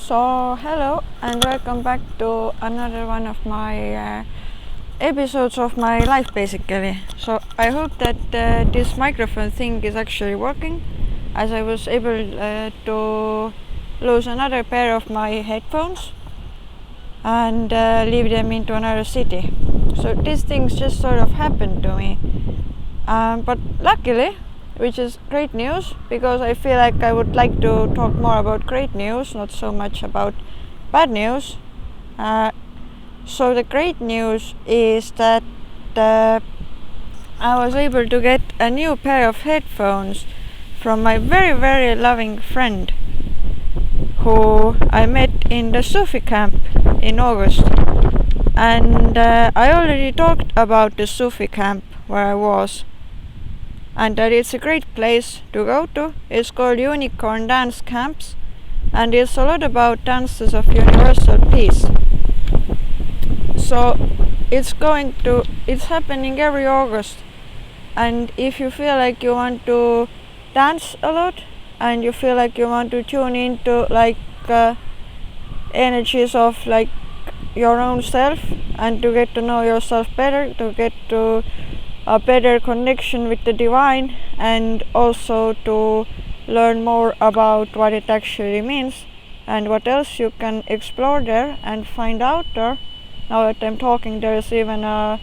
Hello and welcome back to another one of my episodes of my life basically. So I hope that this microphone thing is actually working, as I was able to lose another pair of my headphones and leave them into another city. So these things just sort of happened to me, but luckily, which is great news, because I feel like I would like to talk more about great news, not so much about bad news. So the great news is that I was able to get a new pair of headphones from my very, very loving friend who I met in the Sufi camp in August. And I already talked about the Sufi camp where I was, and that it's a great place to go to. It's called Unicorn Dance Camps, and it's a lot about dances of universal peace. So it's happening every August, and if you feel like you want to dance a lot and you feel like you want to tune into energies of your own self and to get to know yourself better, to get to a better connection with the divine, and also to learn more about what it actually means and what else you can explore there and find out there. Now that I'm talking, there is even a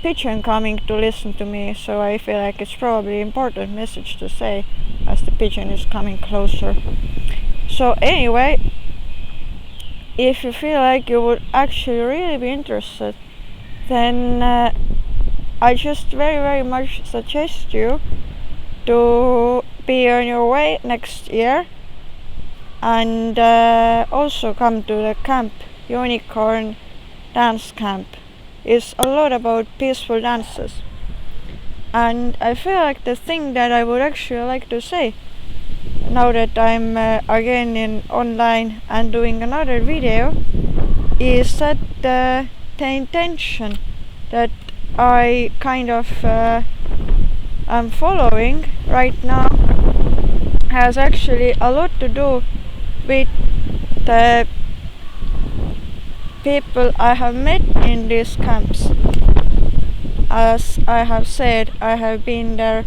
pigeon coming to listen to me, so I feel like it's probably an important message to say as the pigeon is coming closer. So anyway, if you feel like you would actually really be interested, then I just very, very much suggest you to be on your way next year and also come to the camp, Unicorn Dance Camp. It's a lot about peaceful dances. And I feel like the thing that I would actually like to say, now that I'm again in online and doing another video, is that the intention that I kind of am following right now has actually a lot to do with the people I have met in these camps. As I have said, I have been there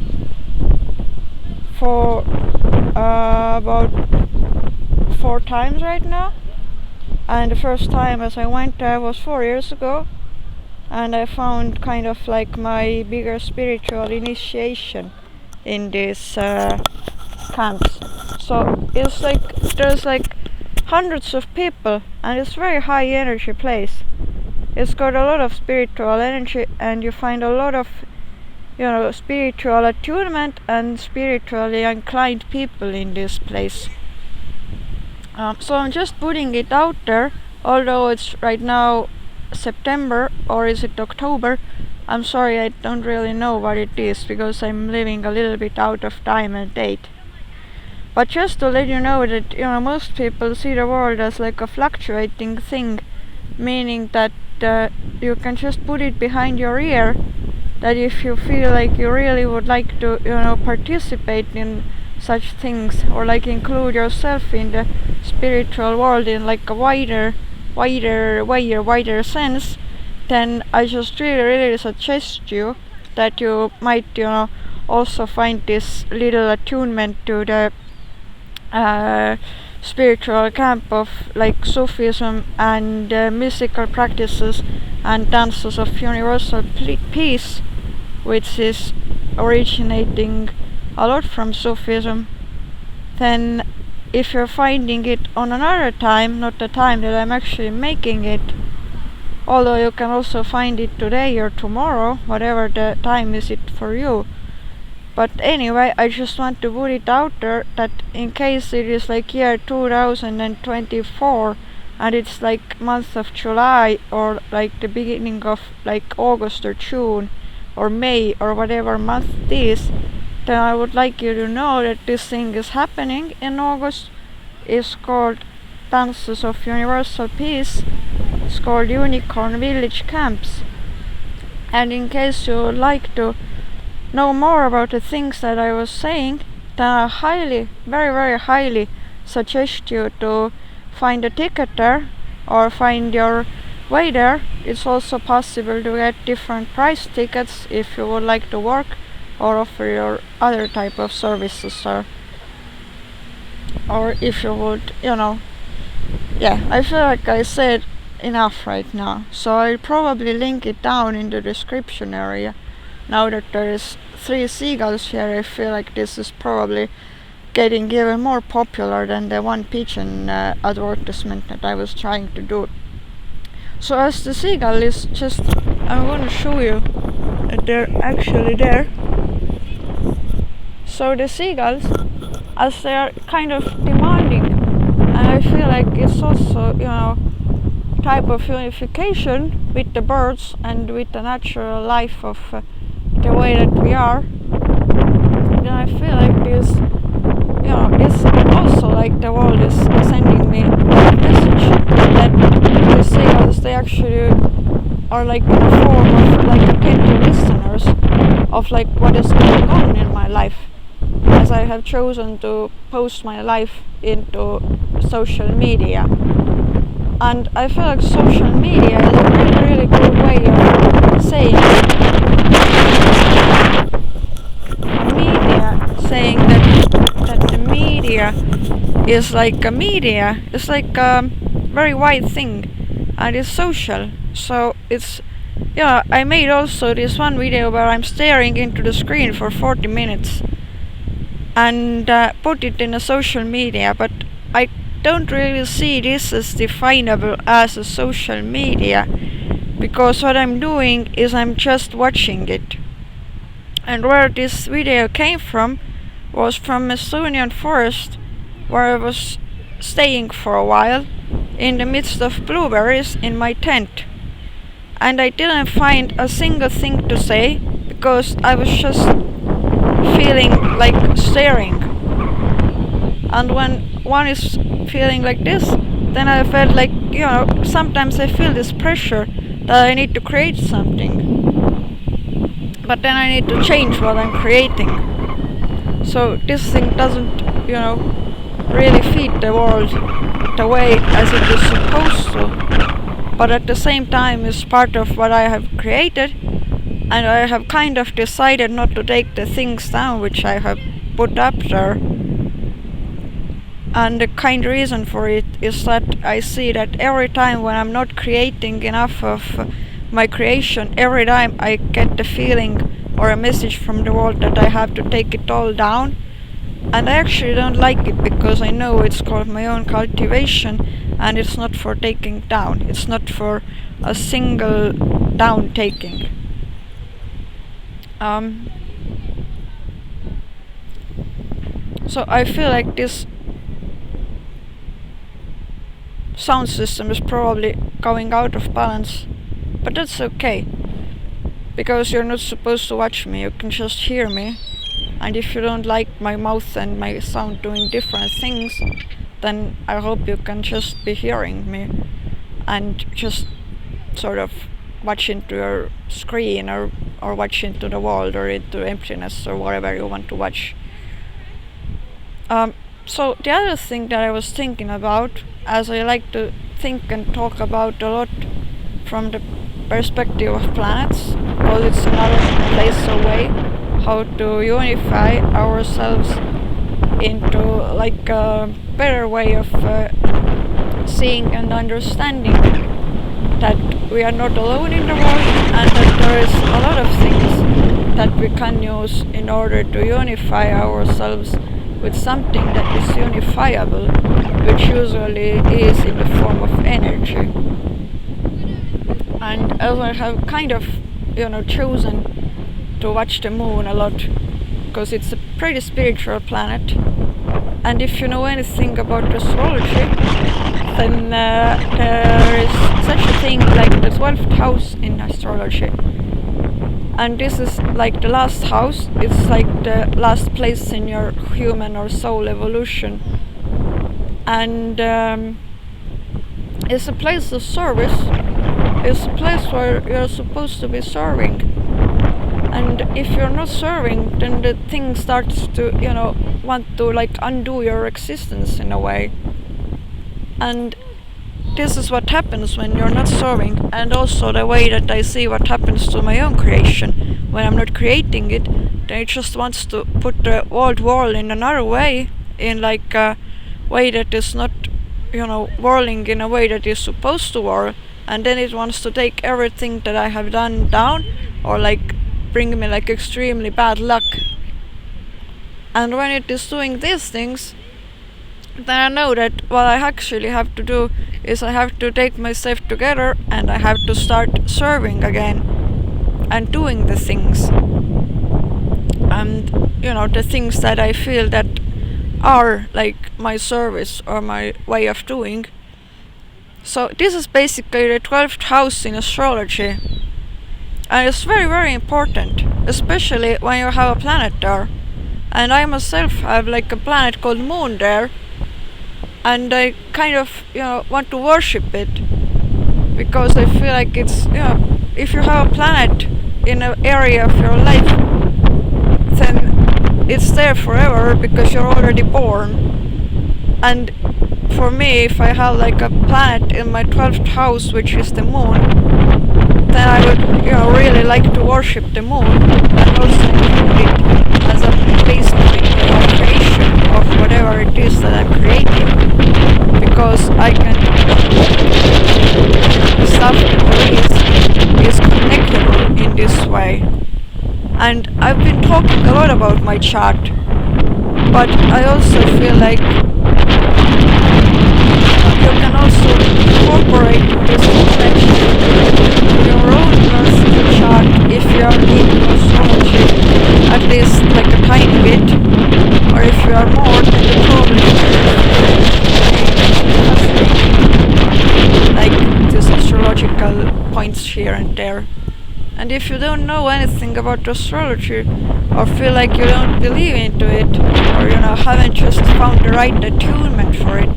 for about 4 times right now, and the first time as I went there was 4 years ago, and I found kind of like my bigger spiritual initiation in these camps. So it's like there's like hundreds of people, and it's a very high energy place. It's got a lot of spiritual energy, and you find a lot of spiritual attunement and spiritually inclined people in this place. So I'm just putting it out there, although it's right now September, or is it October? I'm sorry, I don't really know what it is, because I'm living a little bit out of time and date. But just to let you know that most people see the world as like a fluctuating thing, meaning that you can just put it behind your ear, that if you feel like you really would like to participate in such things, or like include yourself in the spiritual world in like a wider sense, then I just really suggest you that you might also find this little attunement to the spiritual camp of like Sufism and mystical practices and dances of universal peace, which is originating a lot from Sufism. Then if you're finding it on another time, not the time that I'm actually making it, although you can also find it today or tomorrow, whatever the time is it for you. But anyway, I just want to put it out there that in case it is like year 2024 and it's like month of July, or like the beginning of like August or June or May or whatever month it is, then I would like you to know that this thing is happening in August. It's called Dances of Universal Peace. It's called Unicorn Village Camps. And in case you would like to know more about the things that I was saying, then I highly, very, very highly suggest you to find a ticket there or find your way there. It's also possible to get different price tickets if you would like to work or offer your other type of services, or if you would, I feel like I said enough right now, so I'll probably link it down in the description area. Now that there is 3 seagulls here, I feel like this is probably getting even more popular than the one pigeon advertisement that I was trying to do. So as the seagull is just, I'm going to show you that they're actually there. So the seagulls, as they are kind of demanding, and I feel like it's also, type of unification with the birds and with the natural life of the way that we are, then I feel like this, it's also like the world is sending me a message that the seagulls, they actually are like in a form of like attentive listeners of like what is going on in my life, as I have chosen to post my life into social media. And I feel like social media is a really good way of saying that the media is like a media. It's like a very wide thing, and it's social. So it's, I made also this one video where I'm staring into the screen for 40 minutes and put it in a social media, but I don't really see this as definable as a social media, because what I'm doing is I'm just watching it. And where this video came from was from Estonian forest, where I was staying for a while in the midst of blueberries in my tent, and I didn't find a single thing to say because I was just feeling like staring. And when one is feeling like this, then I felt like, sometimes I feel this pressure that I need to create something, but then I need to change what I'm creating. So this thing doesn't, really feed the world the way as it is supposed to, but at the same time is part of what I have created, and I have kind of decided not to take the things down which I have put up there. And the kind reason for it is that I see that every time when I'm not creating enough of my creation, every time I get the feeling or a message from the world that I have to take it all down. And I actually don't like it, because I know it's called my own cultivation, and it's not for taking down. It's not for a single down taking. So I feel like this sound system is probably going out of balance, but that's okay, because you're not supposed to watch me, you can just hear me. And if you don't like my mouth and my sound doing different things, then I hope you can just be hearing me and just sort of watch into your screen, or watch into the wall or into emptiness, or whatever you want to watch. So the other thing that I was thinking about, as I like to think and talk about a lot from the perspective of planets, because it's another place away, how to unify ourselves into like a better way of seeing and understanding that we are not alone in the world, and that there is a lot of things that we can use in order to unify ourselves with something that is unifiable, which usually is in the form of energy. And as I have kind of, chosen to watch the moon a lot, because it's a pretty spiritual planet, and if you know anything about astrology, then there is such a thing like the 12th house in astrology, and this is like the last house. It's like the last place in your human or soul evolution, and it's a place of service. It's a place where you're supposed to be serving. And if you're not serving, then the thing starts to, want to like undo your existence in a way. And this is what happens when you're not serving, and also the way that I see what happens to my own creation. When I'm not creating it, then it just wants to put the old world in another way, in like a way that is not, whirling in a way that is supposed to whirl, and then it wants to take everything that I have done down, or like bring me like extremely bad luck. And when it is doing these things, then I know that what I actually have to do is I have to take myself together and I have to start serving again and doing the things. And the things that I feel that are like my service or my way of doing. So this is basically the 12th house in astrology. And it's very, very important, especially when you have a planet there. And I myself have like a planet called Moon there. And I kind of, want to worship it. Because I feel like it's, if you have a planet in an area of your life, then it's there forever because you're already born. And for me, if I have like a planet in my 12th house, which is the moon, then I would, really like to worship the moon and also include it as a place point in my creation of whatever it is that I'm creating, because I can the stuff that is connectable in this way. And I've been talking a lot about my chart, but I also feel like you can also incorporate this connection to your own personal chart if you are into astrology, at least like a tiny bit, or if you are more, then you probably like these astrological points here and there. And if you don't know anything about astrology, or feel like you don't believe into it, or haven't just found the right attunement for it,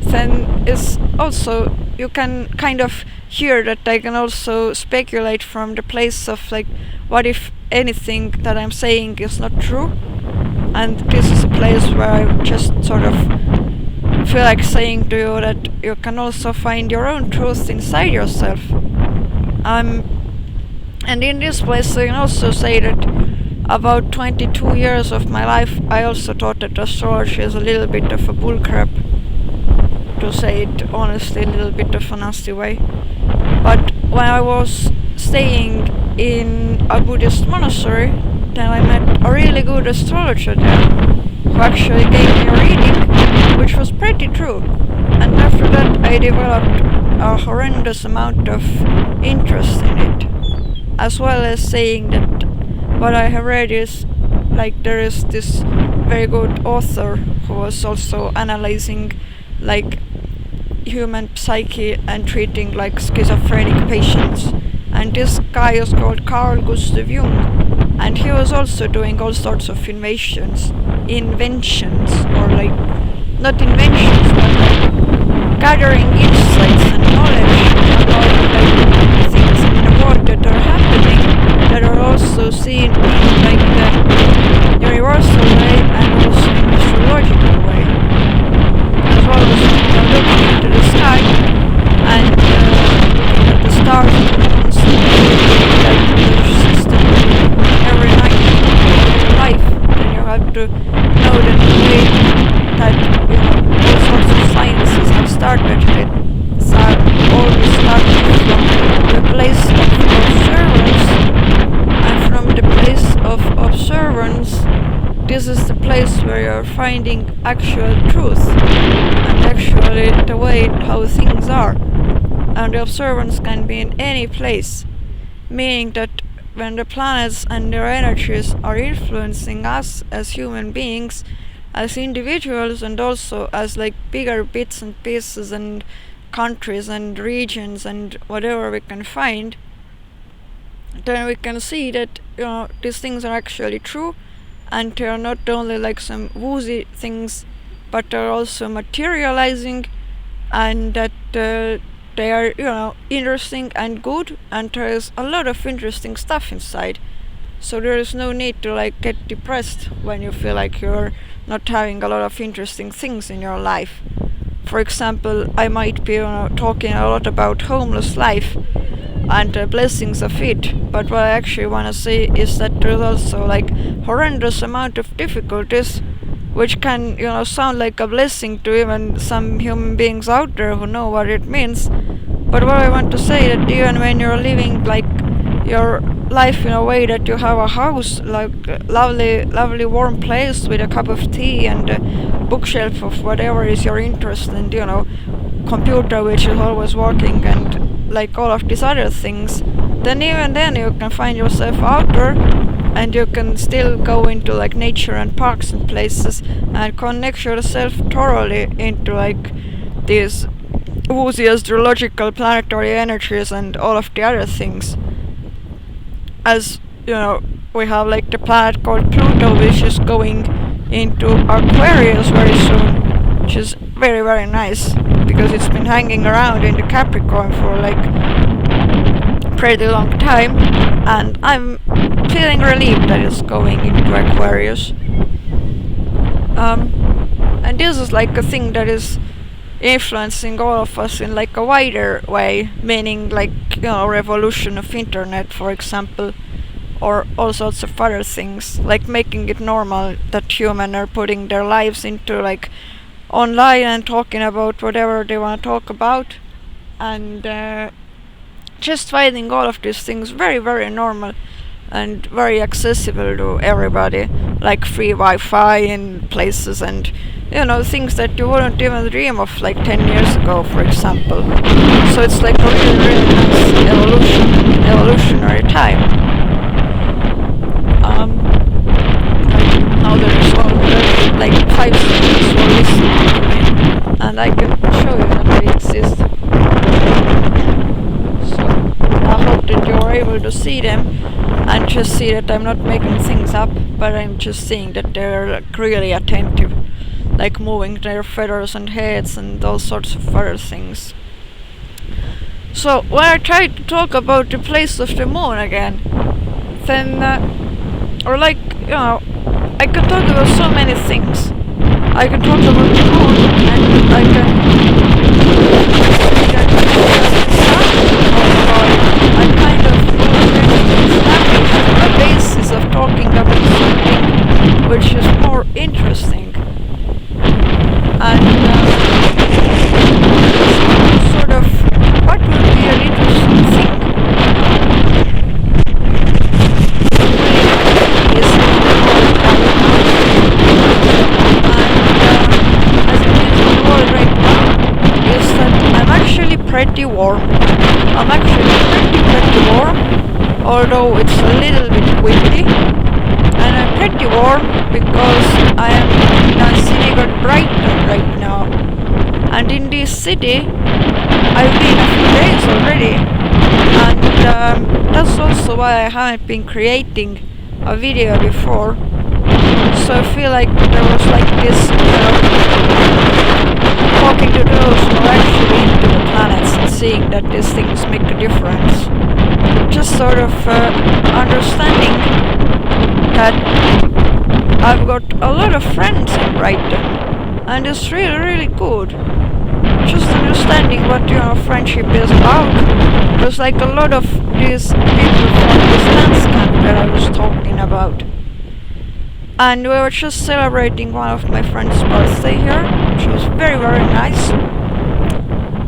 then it's also, you can kind of hear that I can also speculate from the place of like, what if anything that I'm saying is not true? And this is a place where I just sort of feel like saying to you that you can also find your own truth inside yourself. And in this place I can also say that about 22 years of my life I also thought that astrology is a little bit of a bullcrap, to say it honestly, a little bit of a nasty way. But when I was staying in a Buddhist monastery, then I met a really good astrologer there, who actually gave me a reading, which was pretty true. And after that I developed a horrendous amount of interest in it, as well as saying that what I have read is like there is this very good author who was also analyzing like human psyche and treating like schizophrenic patients, and this guy is called Carl Gustav Jung, and he was also doing all sorts of inventions, or like not inventions, but like gathering insights and knowledge about like things in the world that are happening, that are also seen in like the universal way and also in the astrological way, as well as looking into the sky and looking at the stars and the moons like the system every night of your life. Then you have to know that the way that all sorts of sciences have started, it's always started from the place of observance, and from the place of observance this is the place where you're finding actual truth and actually the way how things are. And the observance can be in any place, meaning that when the planets and their energies are influencing us as human beings, as individuals, and also as like bigger bits and pieces and countries and regions and whatever we can find, then we can see that these things are actually true, and they are not only like some woozy things, but they're also materializing, and that they are interesting and good, and there is a lot of interesting stuff inside. So there is no need to like get depressed when you feel like you're not having a lot of interesting things in your life. for example, I might be talking a lot about homeless life and the blessings of it, but what I actually want to say is that there's also like horrendous amount of difficulties which can sound like a blessing to even some human beings out there who know what it means. But what I want to say that even when you're living like your life in a way that you have a house, like a lovely warm place with a cup of tea and a bookshelf of whatever is your interest, and computer which is always working, and like all of these other things, then even then you can find yourself out there, and you can still go into like nature and parks and places and connect yourself thoroughly into like these woozy astrological planetary energies and all of the other things. As we have like the planet called Pluto, which is going into Aquarius very soon, which is very, very nice because it's been hanging around in the Capricorn for like pretty long time, and I'm feeling relieved that it's going into Aquarius. And this is like a thing that is influencing all of us in like a wider way, meaning like revolution of internet, for example, or all sorts of other things, like making it normal that humans are putting their lives into like online and talking about whatever they want to talk about, and just finding all of these things very, very normal and very accessible to everybody, like free Wi-Fi in places, and things that you wouldn't even dream of like 10 years ago, for example. So it's like a really, really nice evolutionary time. Now there is all like 5 students who are listening to me, and I can show you that they exist. So I hope that you are able to see them and just see that I'm not making things up, but I'm just seeing that they're like really attentive, like moving their feathers and heads and all sorts of other things. So when I tried to talk about the place of the moon again, then I could talk about so many things. I can talk about the moon, and I can kind of establish a basis of talking about something which is more interesting, and sort of what would be an interesting thing. Pretty warm. I'm actually pretty warm, although it's a little bit windy, and I'm pretty warm because I am in a city called Brighton right now, and in this city I've been a few days already, and that's also why I haven't been creating a video before. So I feel like there was like this talking to those who are actually into the planets and seeing that these things make a difference. Just sort of understanding that I've got a lot of friends in Brighton, and it's really, really good. Just understanding what friendship is about. There's like a lot of these people from this dance camp that I was talking about. And we were just celebrating one of my friend's birthday here, which was very, very nice.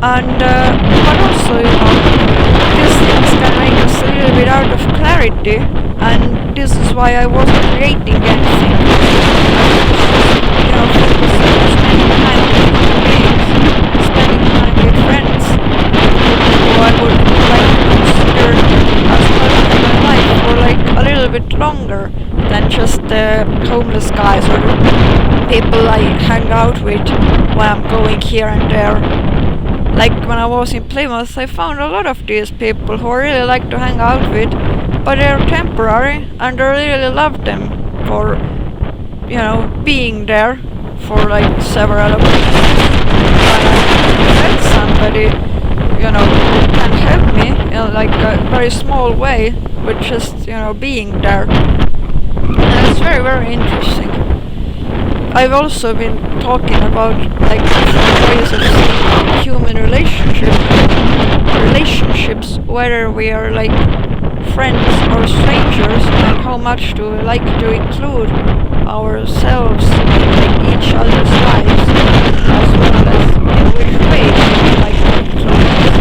And but also, these things can make us a little bit out of clarity, and this is why I wasn't creating anything. Spending time with beings, spending time with friends, who I would like to consider as part of my life for like a little bit longer than just the homeless guys or the people I hang out with when I'm going here and there. Like when I was in Plymouth, I found a lot of these people who I really like to hang out with, but they're temporary, and I really love them for being there for like several weeks. When I met somebody who can help me in like a very small way with just being there. And it's very, very interesting. I've also been talking about like different ways of we are like friends or strangers, and how much do we like to include ourselves in like each other's lives, as well as in which way we like to include us.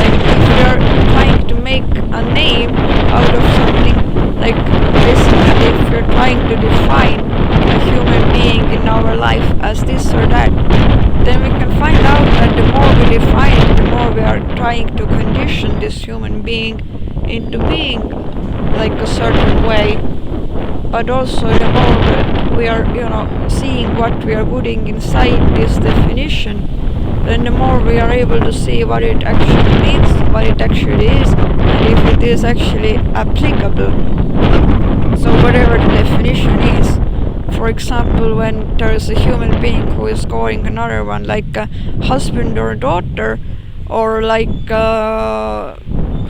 Like if we are trying to make a name out of something, like basically if we're trying to define a human being in our life as this or that, then we can find out that the more we define it, the more we are trying to condition this human being into being like a certain way. But also the more we are, seeing what we are putting inside this definition, then the more we are able to see what it actually means, what it actually is, and if it is actually applicable. So whatever the definition is, for example, when there is a human being who is scoring another one, like a husband or a daughter, or like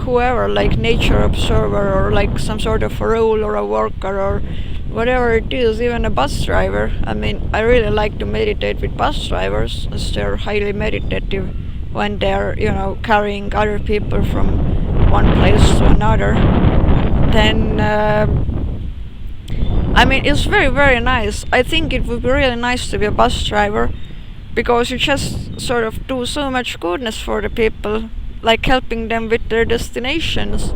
whoever, like nature observer, or like some sort of a role or a worker, or whatever it is, even a bus driver. I mean, I really like to meditate with bus drivers, as they're highly meditative when they're, carrying other people from one place to another. Then I mean, it's very, very nice. I think it would be really nice to be a bus driver, because you just sort of do so much goodness for the people, like helping them with their destinations,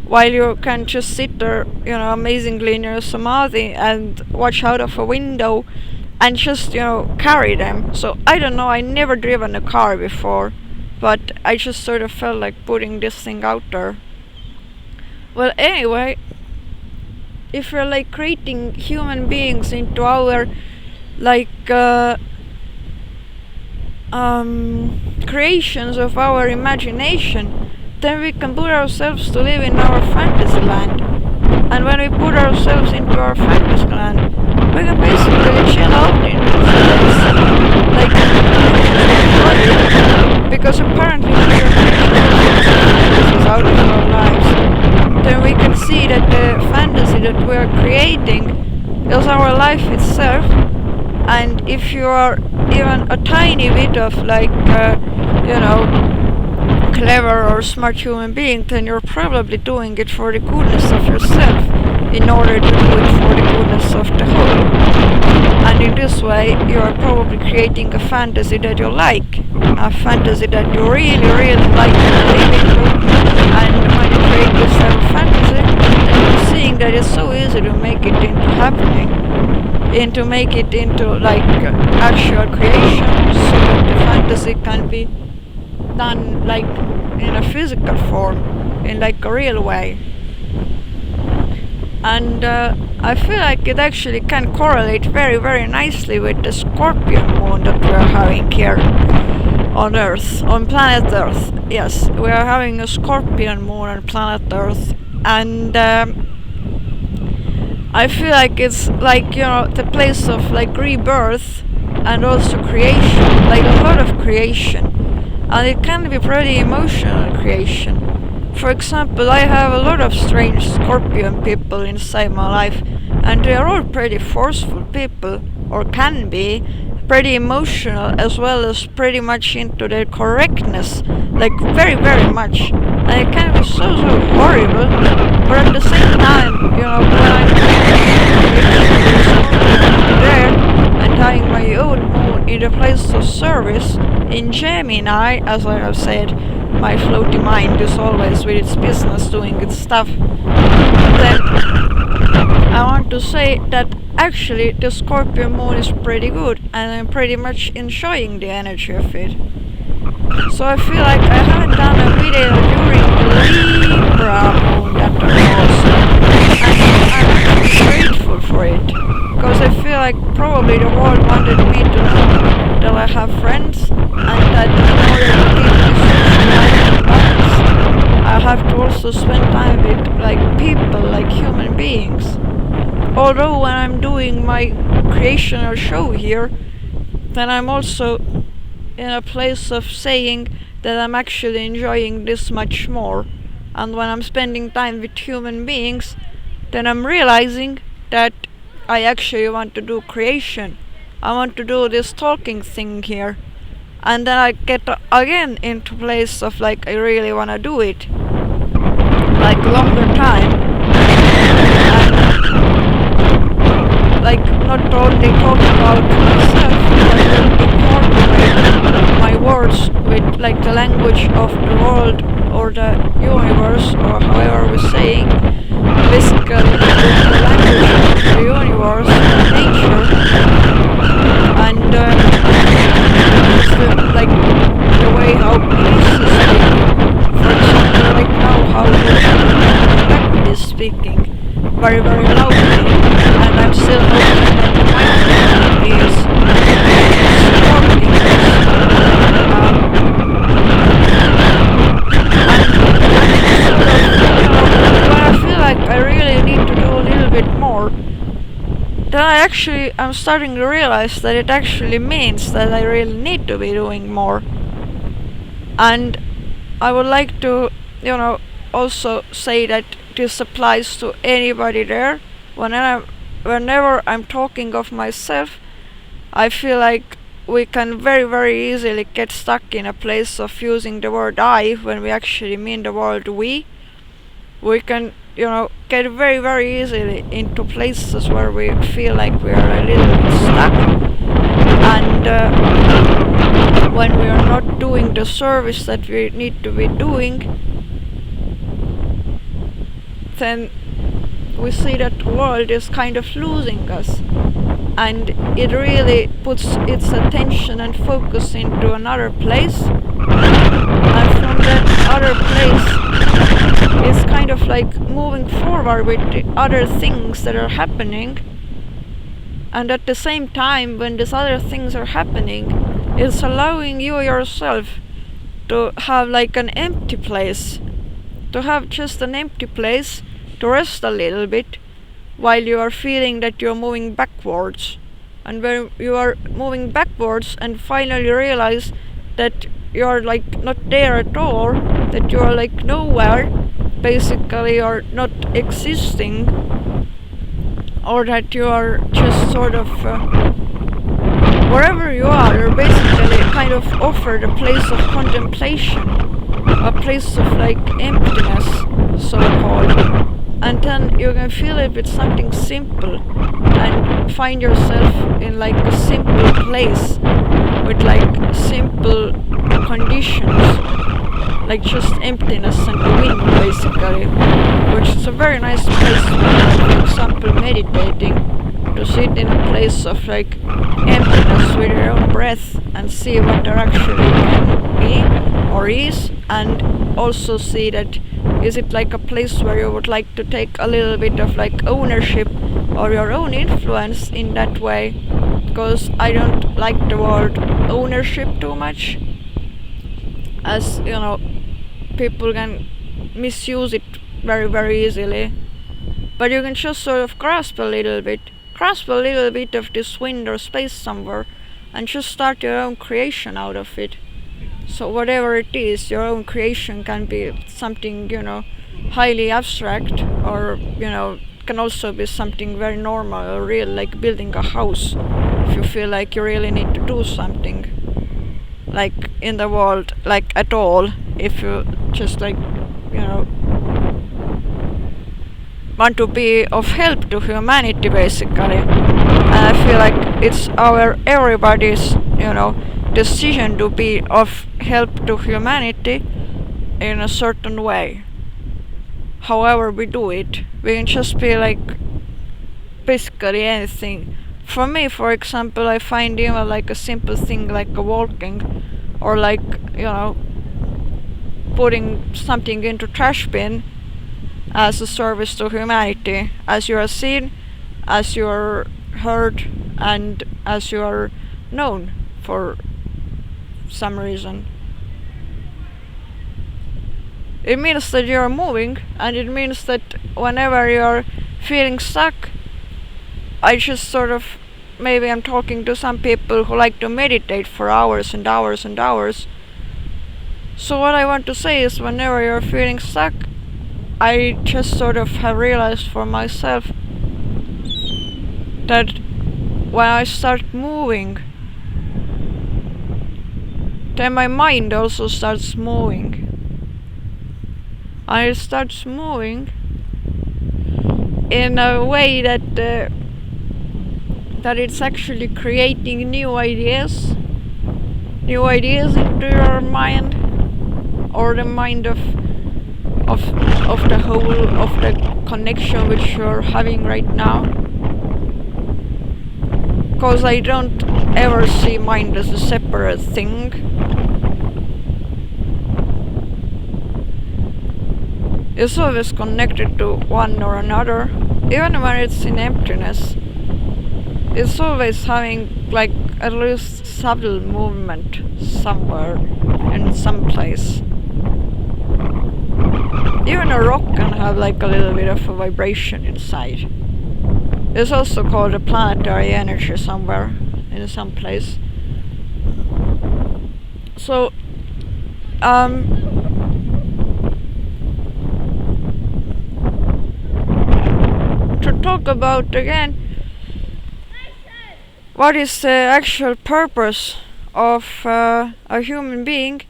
while you can just sit there, amazingly in your samadhi and watch out of a window and just, carry them. So I don't know, I never driven a car before, but I just sort of felt like putting this thing out there. Well, anyway, if we're like creating human beings into our like creations of our imagination, then we can put ourselves to live in our fantasy land. And when we put ourselves into our fantasy land, we can basically chill out in like because apparently we are fantasies out of our lives. Then we can see that the fantasy that we are creating is our life itself. And if you are even a tiny bit of like clever or smart human being, then you're probably doing it for the goodness of yourself in order to do it for the goodness of the whole. And in this way you are probably creating a fantasy that you like, a fantasy that you really, really like to live into. And when you create this type of fantasy, then you're seeing that it's so easy to make it into happening, and to make it into like actual creation, so that the fantasy can be done like in a physical form, in like a real way. And I feel like it actually can correlate very, very nicely with the Scorpion moon that we are having here on Earth, on planet Earth. Yes, we are having a Scorpion moon on planet Earth, and I feel like it's like, the place of like rebirth and also creation, like a lot of creation. And it can be pretty emotional creation. For example, I have a lot of strange Scorpion people inside my life, and they are all pretty forceful people, or can be pretty emotional, as well as pretty much into their correctness, like very, very much. And it can be so, so horrible, but at the same time, when I'm there and having my own moon in the place of service in Gemini, as I have said, my floaty mind is always with its business doing its stuff. Then I want to say that actually the Scorpio moon is pretty good, and I'm pretty much enjoying the energy of it. So I feel like I haven't done a video during the Libra moon that was, and I'm grateful for it, because I feel like probably the world wanted me to know that I have friends, and that in order to keep this social life in balance, I have to also spend time with like people, like human beings. Although when I'm doing my creational show here, then I'm also in a place of saying that I'm actually enjoying this much more. And when I'm spending time with human beings, then I'm realizing that I actually want to do creation. I want to do this talking thing here. and then I get again into place of like I really wanna do it, like longer time, and like not only talk about myself, but incorporate my words with like the language of the world or the universe or however we're saying, basically with the language of the universe, nature, and it's like the way how peace is speaking. For example, right now how the is speaking very very loudly, and I'm still hoping that the microphone is supporting when I feel like I really need to do a little bit more, then I'm starting to realize that it actually means that I really need to be doing more. And I would like to, also say that this applies to anybody there. Whenever I'm talking of myself, I feel like we can very very easily get stuck in a place of using the word I when we actually mean the word we. We can, get very very easily into places where we feel like we are a little bit stuck, and when we are not doing the service that we need to be doing, then we see that the world is kind of losing us, and it really puts its attention and focus into another place, and from that other place it's kind of like moving forward with the other things that are happening, and at the same time when these other things are happening, it's allowing you yourself to have like an empty place, to have just an empty place to rest a little bit while you are feeling that you're moving backwards. And when you are moving backwards and finally realize that you're like not there at all, that you're like nowhere, basically you're not existing, or that you are just sort of wherever you are, you're basically kind of offered a place of contemplation, a place of like emptiness, so called. And then you can feel it with something simple and find yourself in like a simple place with like simple conditions, like just emptiness and the wind basically, which is a very nice place for example meditating, to sit in a place of like emptiness with your own breath and see what there actually can be or is, and also see that is it like a place where you would like to take a little bit of like ownership or your own influence in that way, because I don't like the word ownership too much, as people can misuse it very very easily, but you can just sort of grasp a little bit of this wind or space somewhere and just start your own creation out of it. So whatever it is, your own creation can be something, highly abstract, or, can also be something very normal or real, like building a house. If you feel like you really need to do something, like in the world, like at all, if you just like, want to be of help to humanity basically. And I feel like it's everybody's, decision to be of help to humanity in a certain way. However we do it, we can just be like basically anything. For me, for example, I find even like a simple thing like a walking, or like, putting something into trash bin as a service to humanity, as you are seen, as you are heard, and as you are known for some reason. It means that you are moving, and it means that whenever you are feeling stuck, I just sort of, maybe I'm talking to some people who like to meditate for hours and hours and hours. So what I want to say is, whenever you're feeling stuck, I just sort of have realized for myself that when I start moving, then my mind also starts moving. And it starts moving in a way that it's actually creating new ideas into your mind, or the mind of the whole of the connection which you're having right now. Because I don't ever see mind as a separate thing. It's always connected to one or another, even when it's in emptiness. It's always having like at least subtle movement somewhere in some place. Even a rock can have like a little bit of a vibration inside. It's also called a planetary energy somewhere in some place. So to talk about again what is the actual purpose of a human being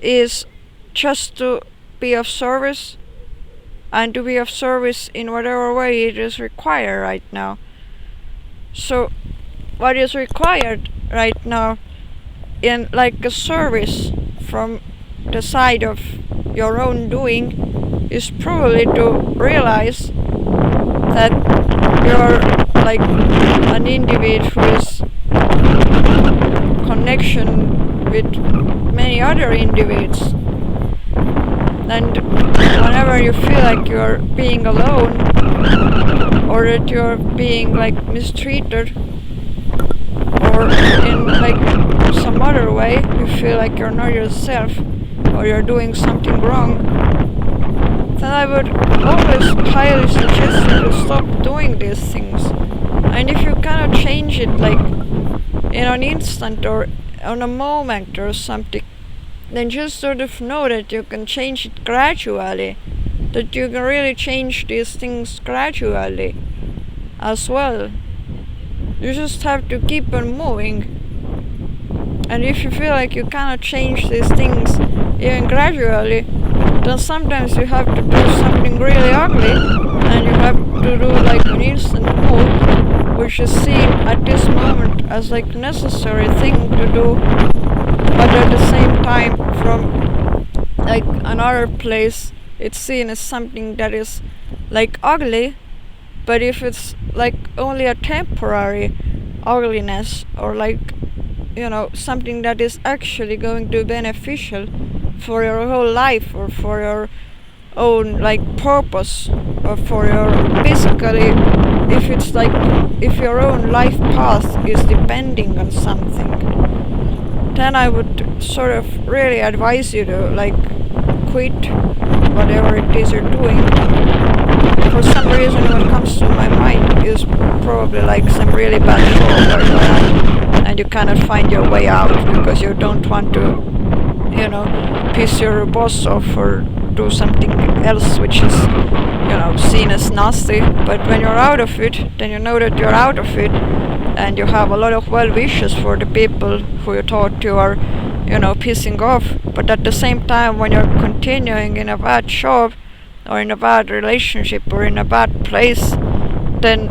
is just to be of service, and to be of service in whatever way it is required right now. So what is required right now in like a service from the side of your own doing is probably to realize that you're like an individual who is connection with many other individuals. And whenever you feel like you're being alone, or that you're being like mistreated, or in like some other way you feel like you're not yourself, or you're doing something wrong, then I would always highly suggest you to stop doing these things. And if you cannot change it like in an instant or on a moment or something, then just sort of know that you can change it gradually, that you can really change these things gradually as well. You just have to keep on moving. And if you feel like you cannot change these things even gradually, then sometimes you have to do something really ugly, and you have to do like an instant move, which is seen at this moment as like necessary thing to do, but at the same time from like another place it's seen as something that is like ugly. But if it's like only a temporary ugliness, or like, you know, something that is actually going to be beneficial for your whole life, or for your own like purpose, or for your basically, if it's like if your own life path is depending on something, then I would sort of really advise you to like quit whatever it is you're doing. For some reason what comes to my mind is probably like some really bad job, and you cannot find your way out because you don't want to, you know, piss your boss off or do something else which is, you know, seen as nasty. But when you're out of it, then you know that you're out of it, and you have a lot of well wishes for the people who you thought you are, you know, pissing off. But at the same time, when you're continuing in a bad job, or in a bad relationship, or in a bad place, then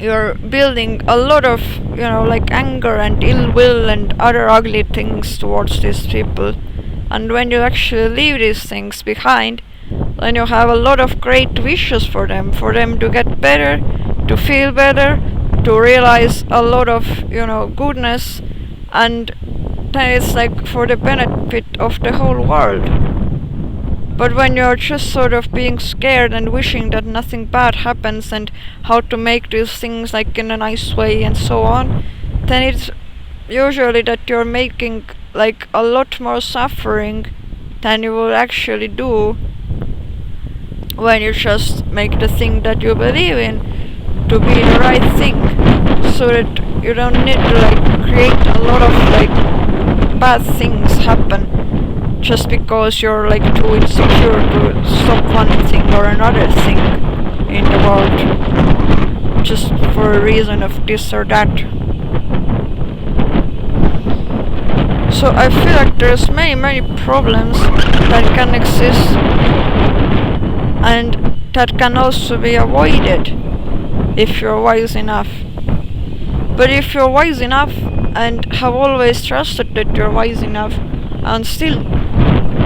you're building a lot of, you know, like anger and ill will and other ugly things towards these people. And when you actually leave these things behind, then you have a lot of great wishes for them to get better, to feel better, to realize a lot of, you know, goodness, and then it's like for the benefit of the whole world. But when you're just sort of being scared and wishing that nothing bad happens, and how to make these things like in a nice way and so on, then it's usually that you're making like a lot more suffering than you will actually do when you just make the thing that you believe in to be the right thing, so that you don't need to like create a lot of like bad things happen just because you're like too insecure to stop one thing or another thing in the world just for a reason of this or that. So I feel like there's many problems that can exist and that can also be avoided if you're wise enough. But if you're wise enough and have always trusted that you're wise enough and still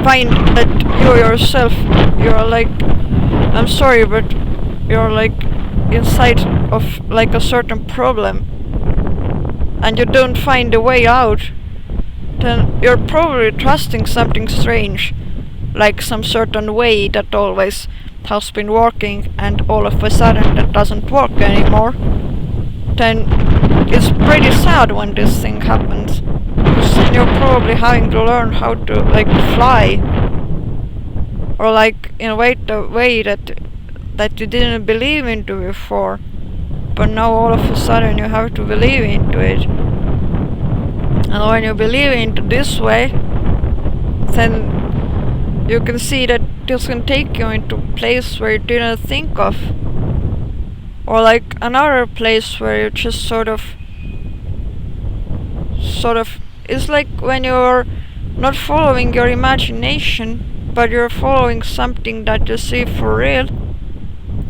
find that you yourself, you're like, I'm sorry, but you're like inside of like a certain problem and you don't find a way out, then you're probably trusting something strange, like some certain way that always has been working and all of a sudden that doesn't work anymore. Then it's pretty sad when this thing happens, because then you're probably having to learn how to like fly, or like invade the way that you didn't believe into before, but now all of a sudden you have to believe into it. And when you believe into this way, then you can see that this can take you into a place where you didn't think of, or like another place where you just sort of it's like when you're not following your imagination, but you're following something that you see for real.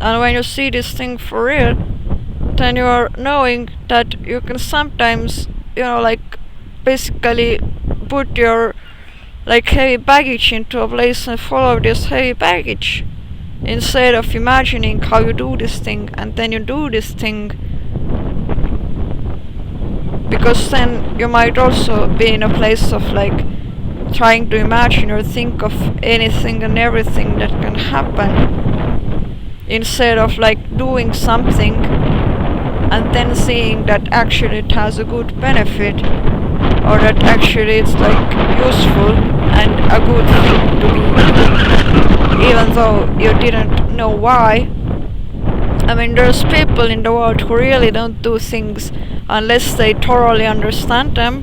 And when you see this thing for real, then you're knowing that you can sometimes, like basically put your like heavy baggage into a place and follow this heavy baggage, instead of imagining how you do this thing and then you do this thing. Because then you might also be in a place of like trying to imagine or think of anything and everything that can happen, instead of like doing something and then seeing that actually it has a good benefit, or that actually it's like useful and a good thing to be, even though you didn't know why. I mean, there's people in the world who really don't do things unless they thoroughly understand them,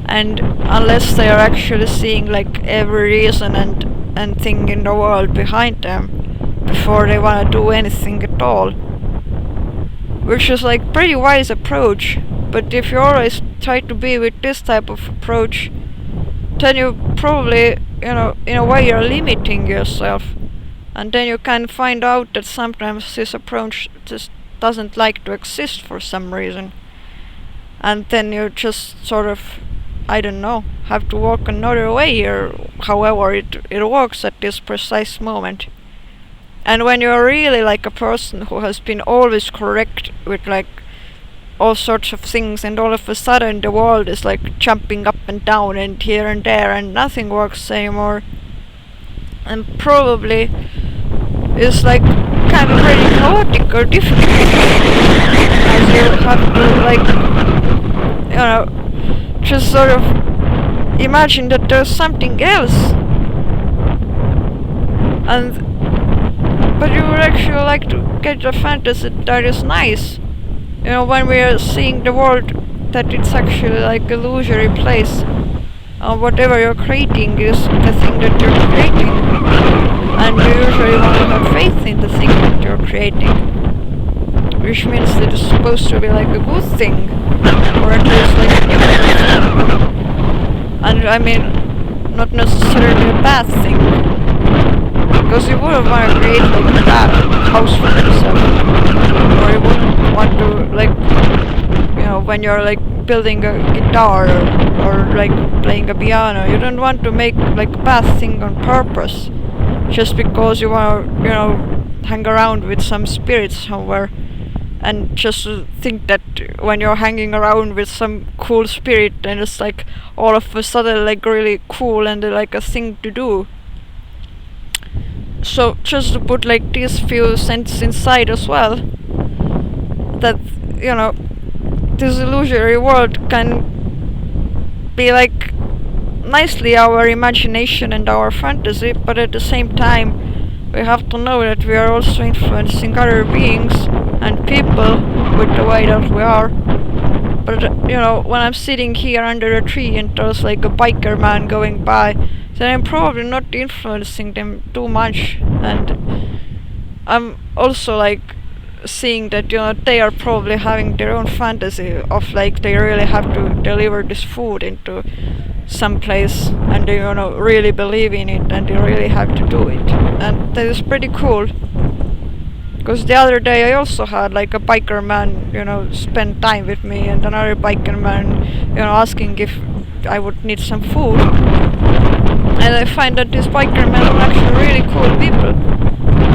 and unless they are actually seeing like every reason and thing in the world behind them before they want to do anything at all. Which is like pretty wise approach, but if you always try to be with this type of approach, then you probably, in a way you're limiting yourself. And then you can find out that sometimes this approach just doesn't like to exist for some reason. And then you just sort of, I don't know, have to walk another way, or however it works at this precise moment. And when you're really like a person who has been always correct with like all sorts of things, and all of a sudden the world is like jumping up and down and here and there and nothing works anymore, and probably is like kind of really chaotic or difficult, as you have to like, just sort of imagine that there's something else, but you would actually like to get a fantasy that is nice, when we are seeing the world, that it's actually like an illusory place. Whatever you're creating is the thing that you're creating, and you usually want to have faith in the thing that you're creating, which means that it's supposed to be like a good thing, or at least like a neutral thing. And I mean, not necessarily a bad thing, because you wouldn't want to create like a bad house for yourself, or you wouldn't want to like, when you're like building a guitar or like playing a piano, you don't want to make like a bad thing on purpose just because you want to hang around with some spirits somewhere, and just think that when you're hanging around with some cool spirit, then it's like all of a sudden like really cool and like a thing to do. So just to put like these few cents inside as well, that this illusory world can be like nicely our imagination and our fantasy, but at the same time we have to know that we are also influencing other beings and people with the way that we are. But when I'm sitting here under a tree and there's like a biker man going by, then I'm probably not influencing them too much, and I'm also like seeing that they are probably having their own fantasy of like they really have to deliver this food into some place, and they really believe in it, and they really have to do it, and that is pretty cool. Because the other day I also had like a biker man spend time with me, and another biker man asking if I would need some food, and I find that these biker men are actually really cool people.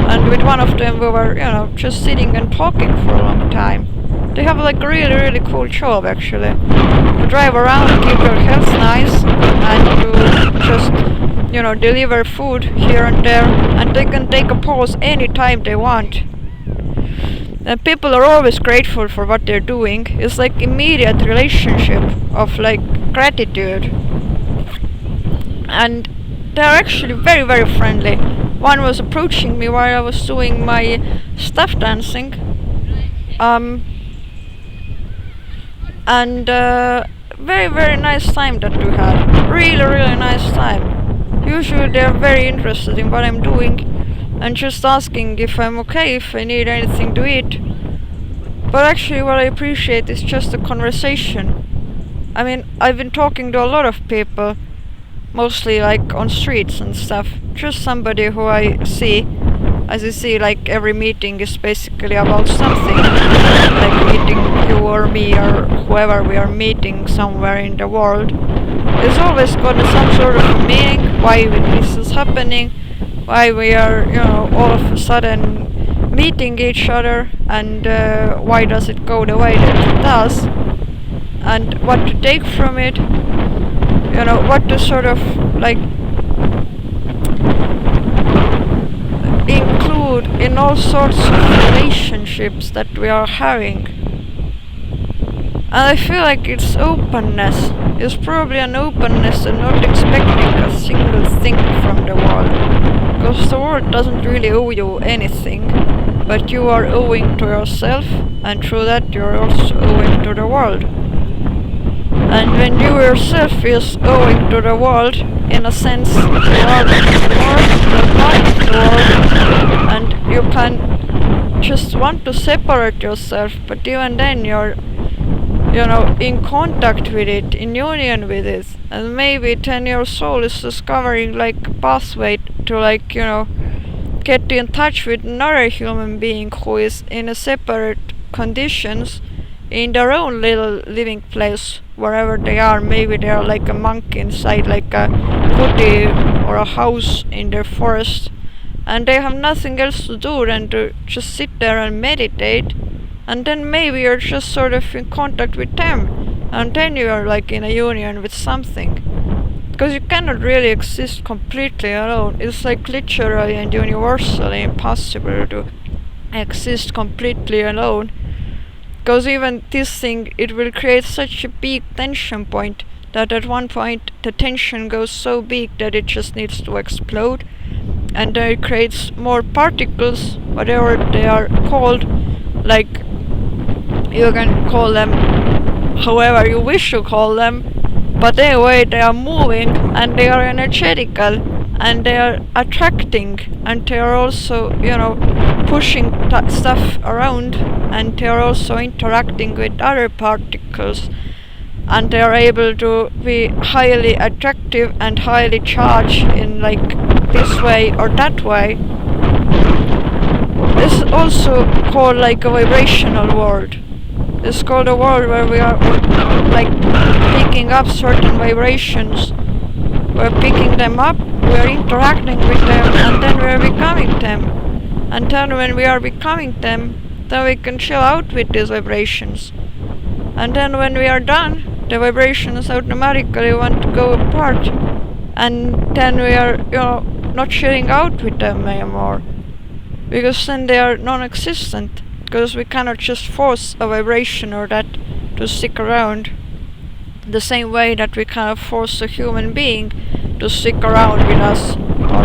And with one of them we were, just sitting and talking for a long time. They have like a really, really cool job actually. To drive around, keep your health nice, and to just, deliver food here and there, and they can take a pause anytime they want. And people are always grateful for what they're doing. It's like immediate relationship of like gratitude. And they're actually very, very friendly. One was approaching me while I was doing my staff dancing, and very, very nice time that we had. Really, really nice time. Usually they're very interested in what I'm doing and just asking if I'm okay, if I need anything to eat. But actually what I appreciate is just the conversation. I mean, I've been talking to a lot of people, mostly like on streets and stuff. Just somebody who I see. As you see, like every meeting is basically about something. Like meeting you or me or whoever we are meeting somewhere in the world. It's always got some sort of meaning, why this is happening, why we are, all of a sudden meeting each other, and why does it go the way that it does, and what to take from it. What to sort of like include in all sorts of relationships that we are having. And I feel like it's openness. It's probably an openness and not expecting a single thing from the world. Because the world doesn't really owe you anything, but you are owing to yourself, and through that you are also owing to the world. And when you yourself is owing to the world, in a sense, you are the world, you're part of the world, and you can just want to separate yourself, but even then you're, in contact with it, in union with it, and maybe then your soul is discovering like a pathway to like, get in touch with another human being who is in a separate conditions in their own little living place, wherever they are. Maybe they are like a monk inside like a kuti or a house in their forest, and they have nothing else to do than to just sit there and meditate, and then maybe you're just sort of in contact with them, and then you are like in a union with something. Because you cannot really exist completely alone. It's like literally and universally impossible to exist completely alone. Because even this thing, it will create such a big tension point that at one point the tension goes so big that it just needs to explode, and then it creates more particles, whatever they are called. Like, you can call them however you wish to call them, but anyway they are moving, and they are energetical, and they are attracting, and they are also, pushing stuff around, and they are also interacting with other particles, and they are able to be highly attractive and highly charged in like this way or that way. This is also called like a vibrational world. It's called a world where we are like picking up certain vibrations. We're picking them up, we're interacting with them, and then we're becoming them. And then when we are becoming them, then we can chill out with these vibrations. And then when we are done, the vibrations automatically want to go apart. And then we are, not chilling out with them anymore. Because then they are non-existent. Because we cannot just force a vibration or that to stick around. The same way that we cannot force a human being to stick around with us, or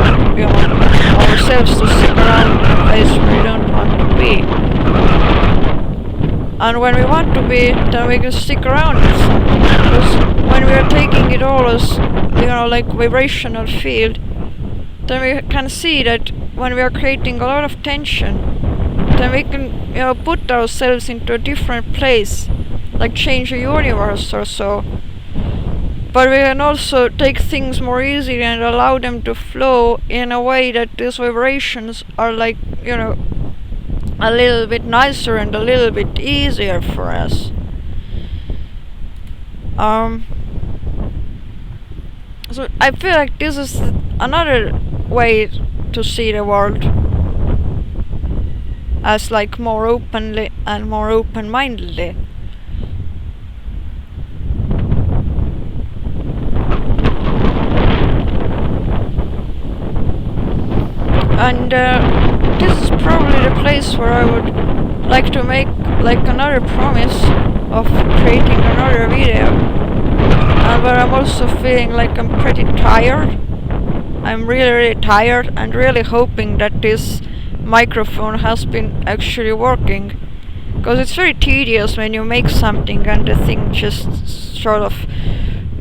ourselves to stick around in a place where we don't want to be. And when we want to be, then we can stick around with something. Because when we are taking it all as, like vibrational field, then we can see that when we are creating a lot of tension, then we can, put ourselves into a different place, like change the universe or so. But we can also take things more easily and allow them to flow in a way that these vibrations are like, a little bit nicer and a little bit easier for us. So I feel like this is another way to see the world, as like more openly and more open-mindedly. And this is probably the place where I would like to make like another promise of creating another video, and where I'm also feeling like I'm pretty tired. I'm really tired and really hoping that this microphone has been actually working, because it's very tedious when you make something and the thing just sort of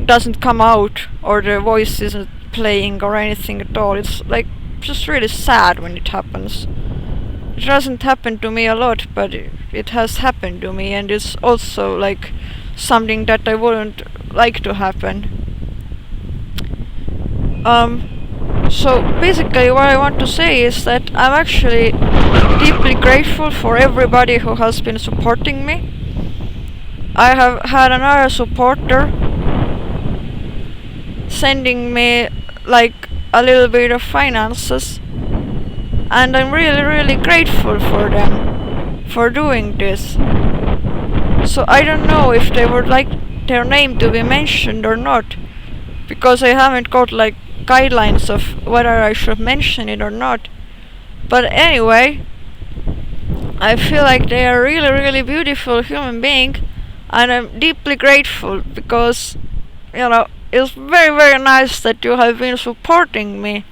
doesn't come out, or the voice isn't playing or anything at all. It's like just really sad when it happens. It doesn't happen to me a lot, but it has happened to me, and it's also like something that I wouldn't like to happen. So basically what I want to say is that I'm actually deeply grateful for everybody who has been supporting me. I have had another supporter sending me like a little bit of finances, and I'm really grateful for them for doing this. So I don't know if they would like their name to be mentioned or not, because I haven't got like guidelines of whether I should mention it or not. But anyway, I feel like they are really beautiful human being, and I'm deeply grateful because it's very nice that you have been supporting me.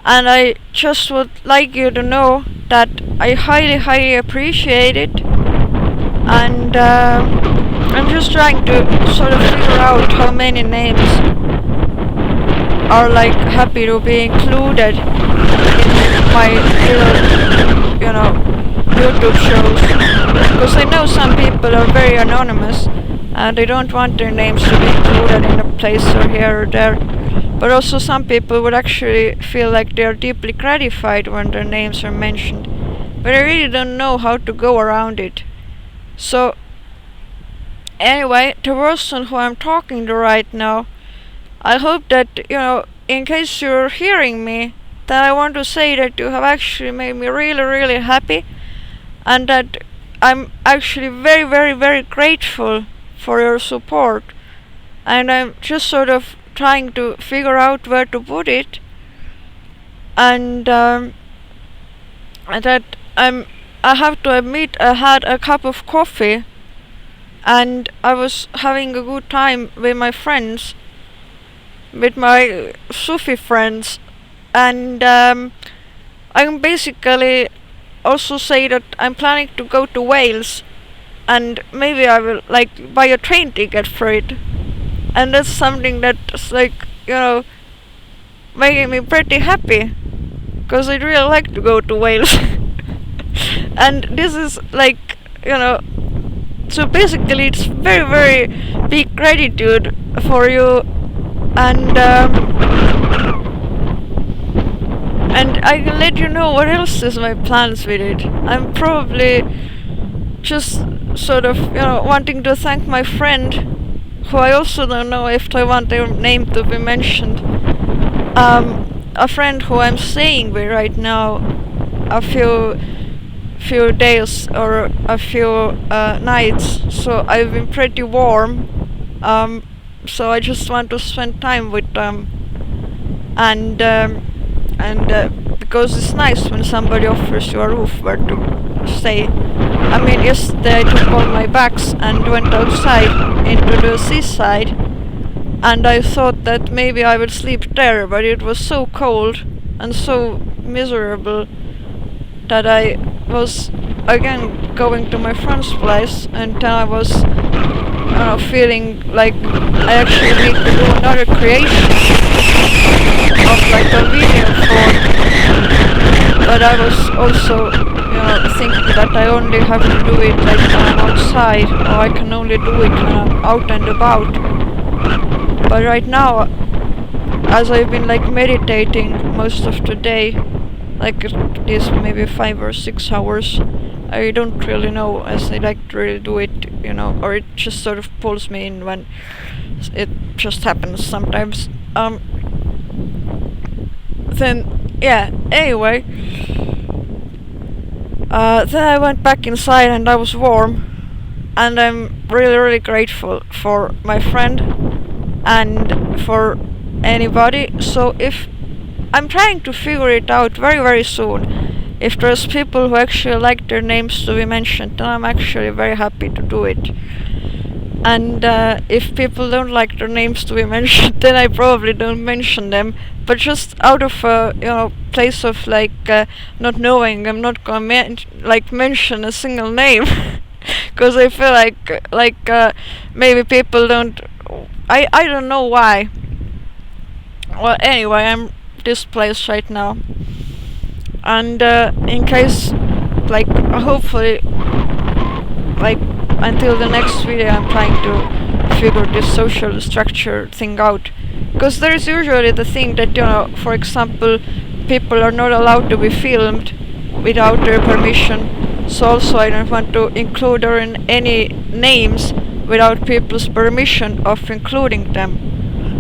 And I just would like you to know that I highly appreciate it. And I'm just trying to sort of figure out how many names are like happy to be included in my little, YouTube shows. Because I know some people are very anonymous and they don't want their names to be included in a place or here or there. But also some people would actually feel like they are deeply gratified when their names are mentioned. But I really don't know how to go around it. So anyway, the person who I'm talking to right now, I hope that, in case you're hearing me, that I want to say that you have actually made me really happy, and that I'm actually very grateful for your support. And I'm just sort of trying to figure out where to put it, and that I have to admit I had a cup of coffee and I was having a good time with my friends, with my Sufi friends, and I'm basically also say that I'm planning to go to Wales, and maybe I will like buy a train ticket for it. And that's something that's like, making me pretty happy, because I'd really like to go to Wales. And this is like, so basically it's very big gratitude for you, and I can let you know what else is my plans with it. I'm probably just sort of, wanting to thank my friend, who I also don't know if I want their name to be mentioned. A friend who I'm staying with right now a few days or a few nights, so I've been pretty warm. So I just want to spend time with them, and because it's nice when somebody offers you a roof where to stay. I mean, yesterday I took all my bags and went outside into the seaside, and I thought that maybe I would sleep there, but it was so cold and so miserable that I was again going to my friend's place, and then I was feeling like I actually need to do another creation of like a video form. But I was also thinking that I only have to do it like when I'm outside, or I can only do it when I'm out and about. But right now, as I've been like meditating most of the day, like it is maybe 5 or 6 hours, I don't really know as I like to really do it, or it just sort of pulls me in when it just happens sometimes. Anyway, then I went back inside and I was warm, and I'm really, really grateful for my friend and for anybody. So if I'm trying to figure it out very, very soon, if there's people who actually like their names to be mentioned, then I'm actually very happy to do it. And if people don't like their names to be mentioned, then I probably don't mention them. But just out of a place of not knowing, I'm not gonna mention a single name, because I feel like maybe people don't. I don't know why. Well, anyway, I'm this place right now, and in case, hopefully, until the next video, I'm trying to figure this social structure thing out. Because there's usually the thing that, for example, people are not allowed to be filmed without their permission. So also I don't want to include any names without people's permission of including them.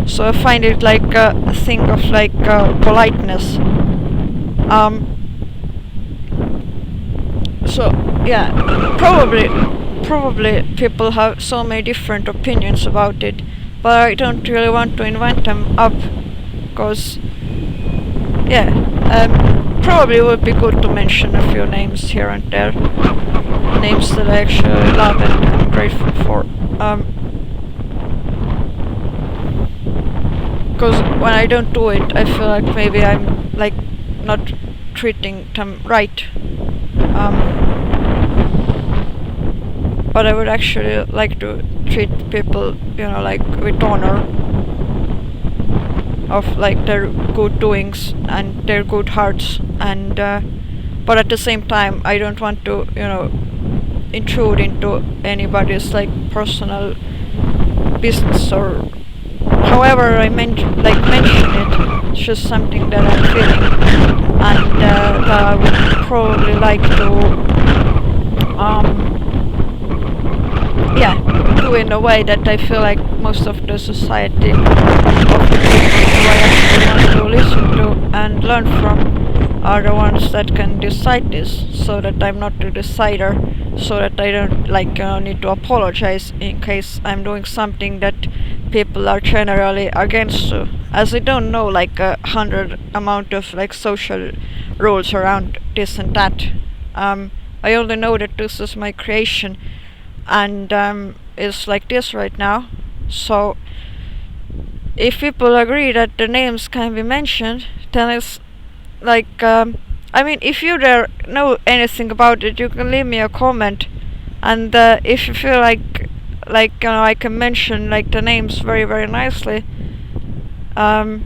So I find it like a thing of politeness. So yeah, probably people have so many different opinions about it, but I don't really want to invent them up, because probably would be good to mention a few names here and there, names that I actually love and I'm grateful for. Because when I don't do it, I feel like maybe I'm not treating them right. But I would actually like to treat people, with honor of their good doings and their good hearts, and but at the same time, I don't want to, intrude into anybody's personal business, or however I mention it. It's just something that I'm feeling, and that I would probably like to do in a way that I feel like most of the society, of the people who I actually want to listen to and learn from, are the ones that can decide this, so that I'm not the decider, so that I don't need to apologize in case I'm doing something that people are generally against, as I don't know 100 amount of social rules around this and that. I only know that this is my creation, and it's like this right now. So if people agree that the names can be mentioned, then it's if you know anything about it, you can leave me a comment, and if you feel I can mention the names very, very nicely, then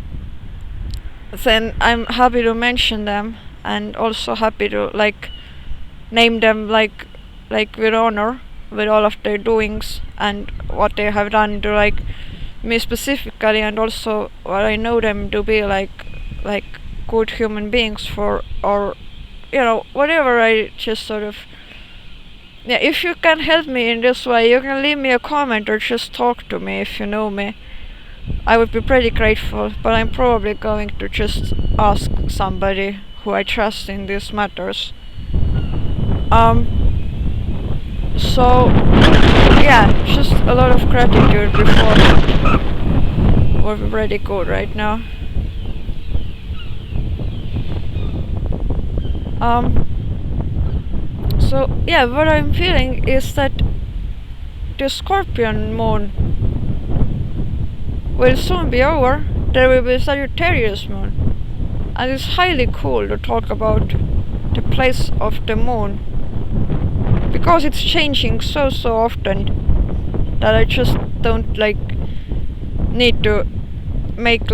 I'm happy to mention them, and also happy to name them with honor, with all of their doings and what they have done to me specifically, and also what I know them to be good human beings for, or whatever. I just sort of, if you can help me in this way, you can leave me a comment or just talk to me if you know me. I would be pretty grateful, but I'm probably going to just ask somebody who I trust in these matters. So just a lot of gratitude before we're pretty good right now. What I'm feeling is that the Scorpion moon will soon be over. There will be Sagittarius moon, and it's highly cool to talk about the place of the moon, because it's changing so often that I just don't need to make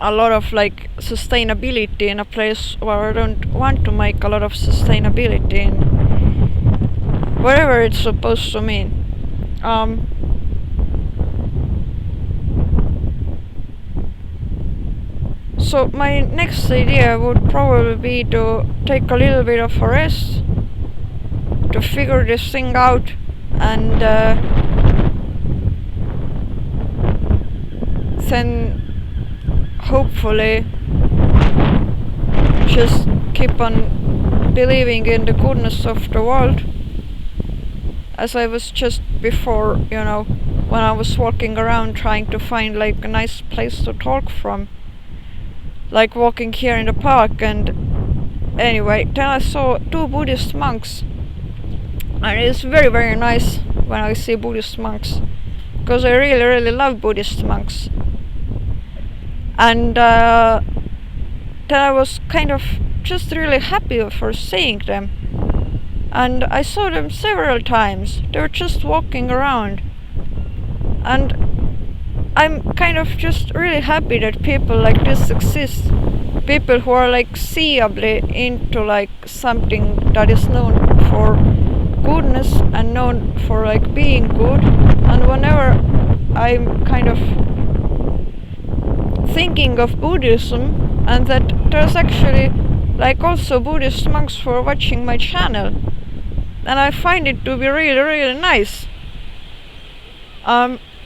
a lot of like sustainability in a place where I don't want to make a lot of sustainability in whatever it's supposed to mean. So my next idea would probably be to take a little bit of a rest, to figure this thing out, and then hopefully just keep on believing in the goodness of the world, as I was just before, when I was walking around trying to find like a nice place to talk from, like walking here in the park. And anyway, then I saw 2 Buddhist monks, and it's very, very nice when I see Buddhist monks, because I really, really love Buddhist monks. And then I was kind of just really happy for seeing them. And I saw them several times. They were just walking around. And I'm kind of just really happy that people like this exist. People who are like seeably into like something that is known for goodness and known for like being good. And whenever I'm kind of thinking of Buddhism, and that there's actually like also Buddhist monks who are watching my channel, and I find it to be really, really nice.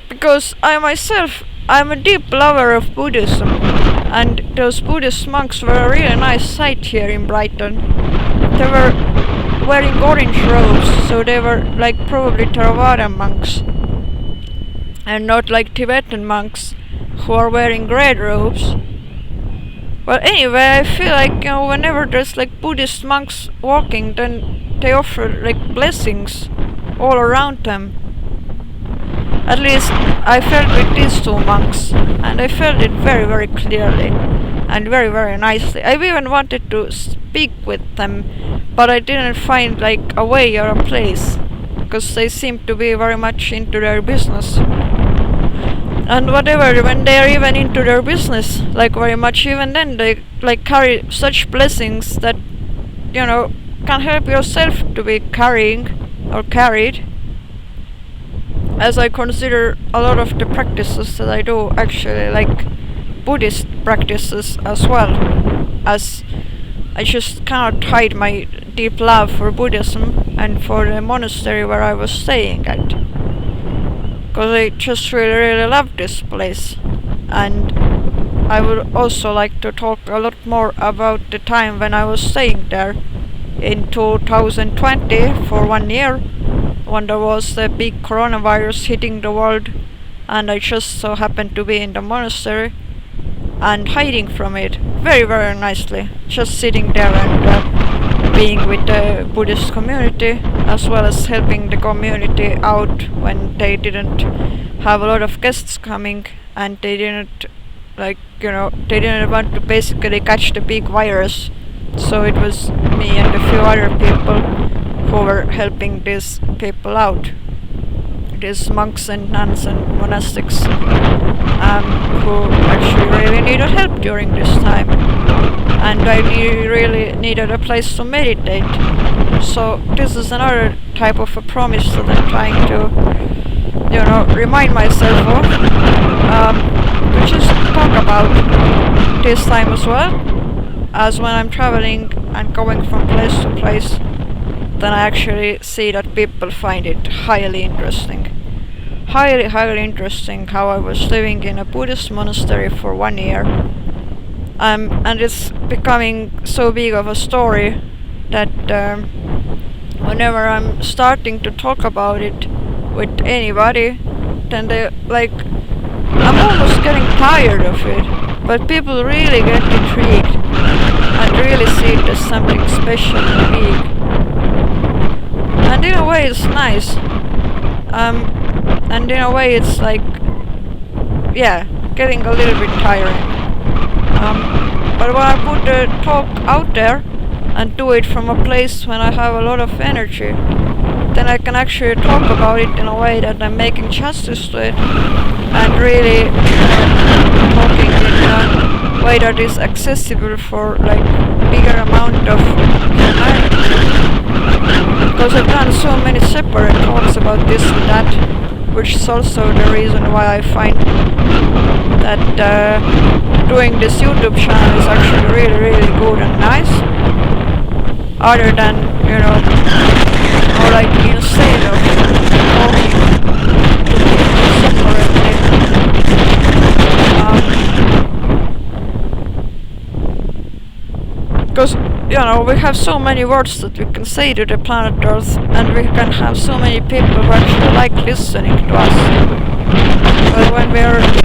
Because I myself, I'm a deep lover of Buddhism, and those Buddhist monks were a really nice sight here in Brighton. They were wearing orange robes, so they were like probably Theravada monks, and not like Tibetan monks who are wearing red robes. But anyway, I feel like whenever there's like Buddhist monks walking, then they offer like blessings all around them. At least I felt with these 2 monks, and I felt it very, very clearly and very, very nicely. I even wanted to speak with them, but I didn't find like a way or a place, because they seemed to be very much into their business. And whatever, when they are even into their business, like very much, even then they like carry such blessings that can help yourself to be carrying or carried. As I consider a lot of the practices that I do actually like Buddhist practices as well, as I just cannot hide my deep love for Buddhism and for the monastery where I was staying at, because I just really, really love this place. And I would also like to talk a lot more about the time when I was staying there in 2020 for 1 year, when there was the big coronavirus hitting the world, and I just so happened to be in the monastery and hiding from it very, very nicely, just sitting there and being with the Buddhist community, as well as helping the community out when they didn't have a lot of guests coming, and they didn't they didn't want to basically catch the big virus. So it was me and a few other people who were helping these people out, these monks and nuns and monastics, who actually really needed help during this time. And I really needed a place to meditate. So this is another type of a promise that I'm trying to, remind myself of, to just talk about this time as well, as when I'm traveling and going from place to place, then I actually see that people find it highly interesting. Highly, highly interesting how I was living in a Buddhist monastery for 1 year. And it's becoming so big of a story that whenever I'm starting to talk about it with anybody, then I'm almost getting tired of it, but people really get intrigued and really see it as something special and big. And in a way it's nice, and in a way it's getting a little bit tiring. But when I put the talk out there and do it from a place when I have a lot of energy, then I can actually talk about it in a way that I'm making justice to it and really talking in way that is accessible for like bigger amount of humanity. Because I've done so many separate talks about this and that, which is also the reason why I find that doing this YouTube channel is actually really, really good and nice. Other than, you know, or like instead of talking to people separately. Because, you know, we have so many words that we can say to the planet Earth, and we can have so many people who actually like listening to us. But when we are just,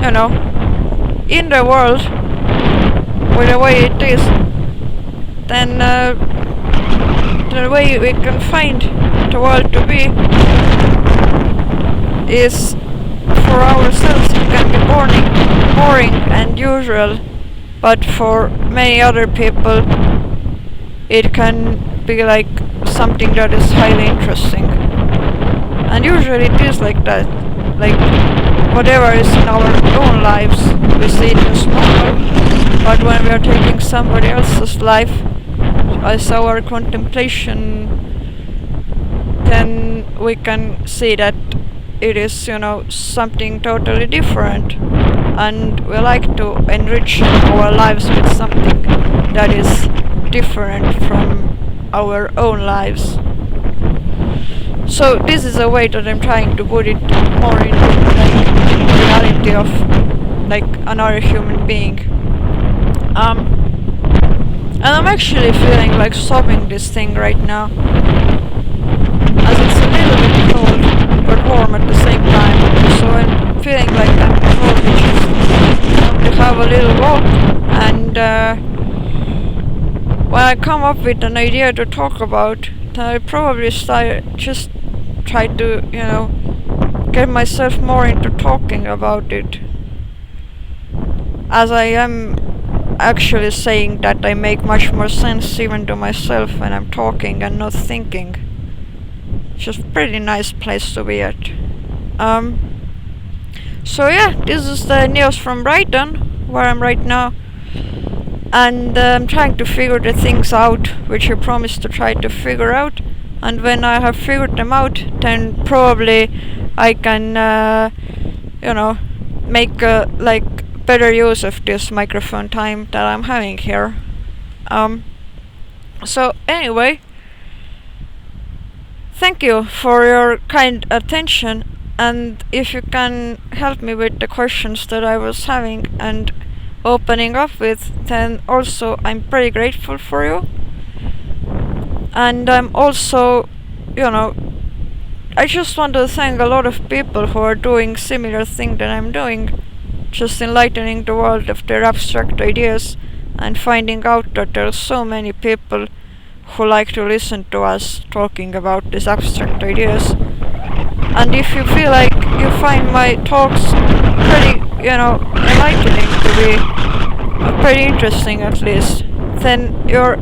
you know, in the world, with the way it is, then the way we can find the world to be is for ourselves. It can be boring and usual, but for many other people it can be like something that is highly interesting. And usually it is like that. Like whatever is in our own lives, we see it as normal, but when we are taking somebody else's life as our contemplation, then we can see that it is, you know, something totally different, and we like to enrich our lives with something that is different from our own lives. So this is a way that I'm trying to put it more into like reality of like another human being. And I'm actually feeling like stopping this thing right now, as it's a little bit cold but warm at the same time. So I'm feeling like I'm probably just going to have a little walk, and when I come up with an idea to talk about, then I probably try to, you know, get myself more into talking about it, as I am actually saying that I make much more sense even to myself when I'm talking and not thinking. It's just a pretty nice place to be at. So yeah, this is the news from Brighton, where I'm right now, and I'm trying to figure the things out which I promised to try to figure out, and when I have figured them out, then probably I can you know, make like better use of this microphone time that I'm having here. So anyway, thank you for your kind attention, and if you can help me with the questions that I was having and opening up with, then also I'm pretty grateful for you. And I'm also, you know, I just want to thank a lot of people who are doing similar thing that I'm doing, just enlightening the world of their abstract ideas and finding out that there are so many people who like to listen to us talking about these abstract ideas. And if you feel like you find my talks pretty, you know, enlightening to be pretty interesting at least, then you're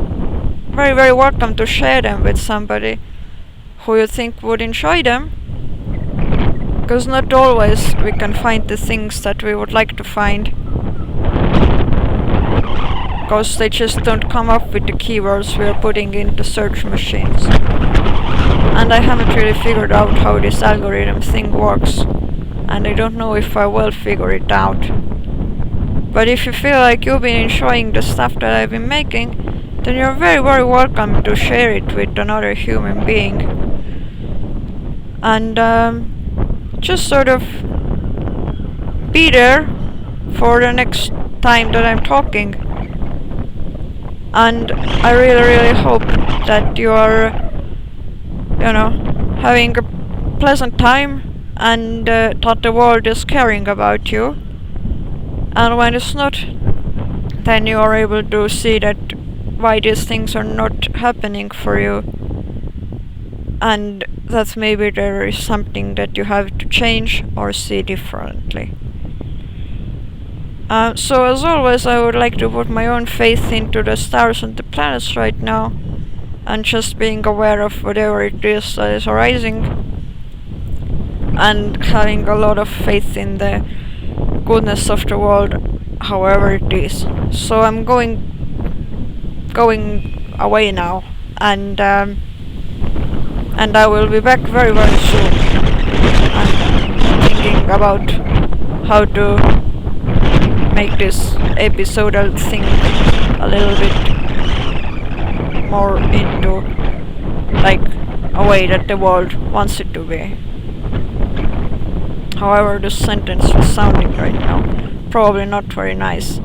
very, very welcome to share them with somebody who you think would enjoy them. Because not always we can find the things that we would like to find, because they just don't come up with the keywords we are putting into search machines. And I haven't really figured out how this algorithm thing works, and I don't know if I will figure it out. But if you feel like you've been enjoying the stuff that I've been making, then you're very, very welcome to share it with another human being. And just sort of be there for the next time that I'm talking. And I really, really hope that you are, you know, having a pleasant time, and that the world is caring about you. And when it's not, then you are able to see that why these things are not happening for you, and that maybe there is something that you have to change or see differently. So as always, I would like to put my own faith into the stars and the planets right now, and just being aware of whatever it is that is arising. and having a lot of faith in the goodness of the world, however it is. So I'm going away now, and I will be back very very soon. I'm thinking about how to make this episodal thing a little bit more into like a way that the world wants it to be. However this sentence is sounding right now, probably not very nice.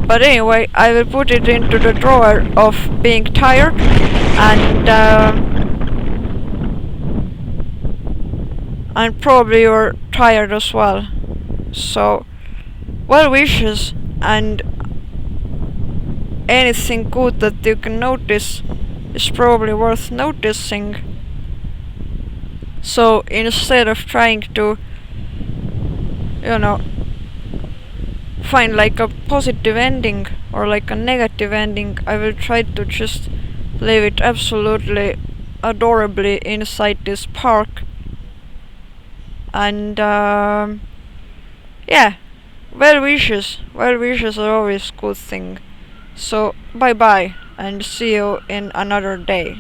But anyway, I will put it into the drawer of being tired, and probably you're tired as well. So, well wishes, and anything good that you can notice is probably worth noticing. So instead of trying to, find like a positive ending or like a negative ending, I will try to just leave it absolutely adorably inside this park. And yeah, well wishes are always a good thing. So bye bye, and see you in another day.